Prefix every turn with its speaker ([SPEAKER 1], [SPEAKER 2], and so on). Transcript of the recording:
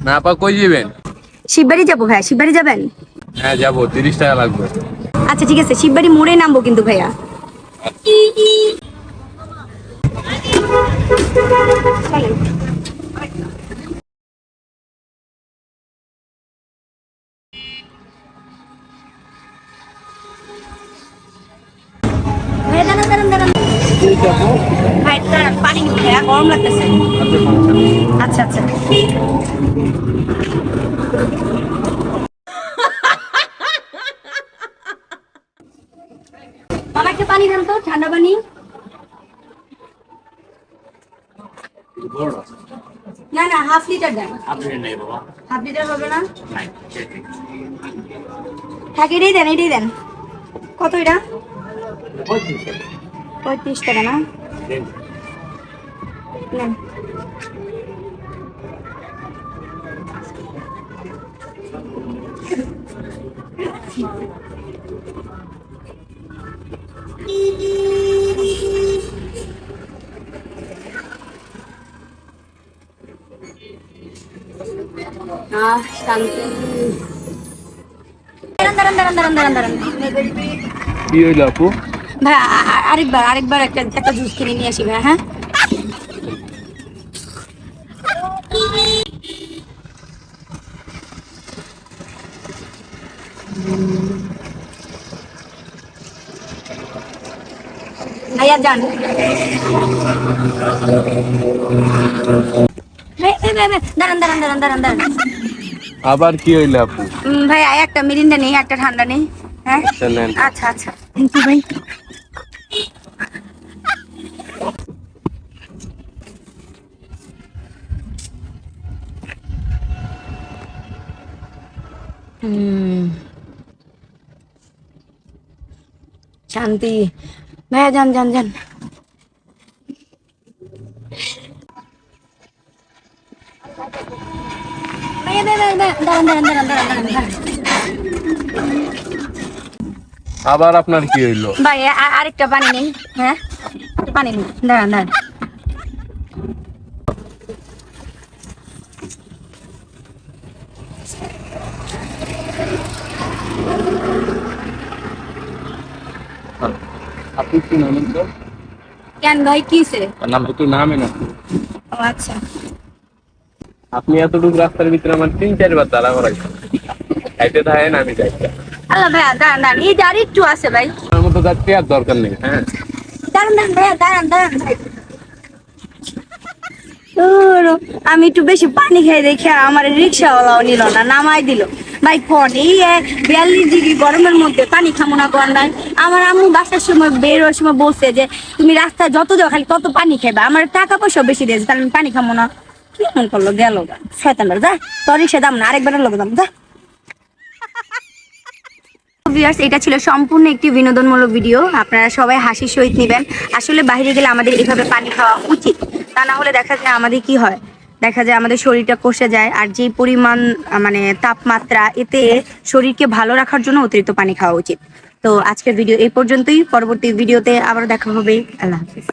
[SPEAKER 1] না আপা কই যাবেন?
[SPEAKER 2] শিববাড়ি যাবো ভাইয়া, শিববাড়ি যাবেন?
[SPEAKER 1] হ্যাঁ যাবো, 30 টাকা লাগবে।
[SPEAKER 2] আচ্ছা ঠিক আছে, শিববাড়ি মোড়ে নামবো কিন্তু ভাইয়া। ভাইয়া দাঁড়ান দাঁড়ান দাঁড়ান, ভাই দাঁড়ান, পানি নিবো ভাইয়া, গরম লাগতেছে। আচ্ছা আচ্ছা। আমাকে পানি দেন তো, ঠান্ডা পানি। না না, হাফ লিটার দেন। হাফ লিটার হবে না? হ্যাঁ এটাই দেন, এটাই দেন। কত এটা? 35 টাকা না? নেন। শান্তি। দাঁড়ান দাঁড়ান দাঁড়ান দাঁড়ান দাঁড়ান দাঁড়ান।
[SPEAKER 1] কি হইলো আপু?
[SPEAKER 2] ভাই আরেকবার আরেকবার একটা জুস কিনে নিয়ে আসি ভাই। হ্যাঁ ভাইয়া যান। দাঁড়ান দাঁড়ান দাঁড়ান দাঁড়ান দাঁড়ান।
[SPEAKER 1] আবার কি হইলো আপু?
[SPEAKER 2] ভাই একটা মিরিন্ডা নেই, একটা ঠান্ডা নেই। হ্যাঁ আচ্ছা আচ্ছা, থ্যাংক ইউ ভাই। শান্তি। ভাইয়া যান যান যান। ভাইয়া দাঁড়ান দাঁড়ান দাঁড়ান দাঁড়ান দাঁড়ান দাঁড়ান।
[SPEAKER 1] আবার আপনার কি হইলো?
[SPEAKER 2] ভাই আরেকটা পানি নেই। হ্যাঁ পানি নেই, দাঁড়ান দাঁড়ান।
[SPEAKER 1] আপনি কি নামেন তো?
[SPEAKER 2] কেন ভাই কিসে?
[SPEAKER 1] নাম একটু নামে না।
[SPEAKER 2] ও আচ্ছা।
[SPEAKER 1] আপনি এতটুকু রাস্তার ভিতরে আমার 3-4 বার দাঁড়া করাইছেন। খাইতে থাকেন আমি যাই।
[SPEAKER 2] আল্লাহ ভাইয়া দাঁড়ান দাঁড়ান, এই গাড়ি একটু আছে ভাই।
[SPEAKER 1] আমার মতো যাচ্ছে আর দরকার নেই। হ্যাঁ
[SPEAKER 2] দাঁড়ান দাঁড়ান ভাইয়া, দাঁড়ান দাঁড়ান ভাই। আমি একটু বেশি পানি খাই দেখে আমার রিক্সাওয়ালাও নিল না, নামাই দিল। ভাই কোন এই 42 ডিগ্রি গরমের মধ্যে পানি খামো না কোন নাই? আমার আম্মু বাসার সময় বের হওয়ার সময় বলছে যে তুমি রাস্তায় যত যাও খালি তত পানি খাইবা, আমার টাকা পয়সা বেশি দিয়েছে, তাহলে আমি পানি খামো না। কি মন করলো গেল শয়তানটা, যা তোর রিক্সা দাম না, আরেকবারের লোক দাম যা। এটা ছিল সম্পূর্ণ একটি বিনোদনমূলক ভিডিও, আপনারা সবাই হাসির সহিত নেবেন। আসলে বাইরে গেলে আমাদের এভাবে পানি খাওয়া উচিত, তা না হলে দেখা যায় আমাদের কি হয়, দেখা যায় আমাদের শরীরটা কষে যায়। আর যে পরিমাণ মানে তাপমাত্রা, এতে শরীরকে ভালো রাখার জন্য অতিরিক্ত পানি খাওয়া উচিত। তো আজকের ভিডিও এই পর্যন্তই, পরবর্তী ভিডিওতে আবার দেখা হবে। আল্লাহ হাফিজ।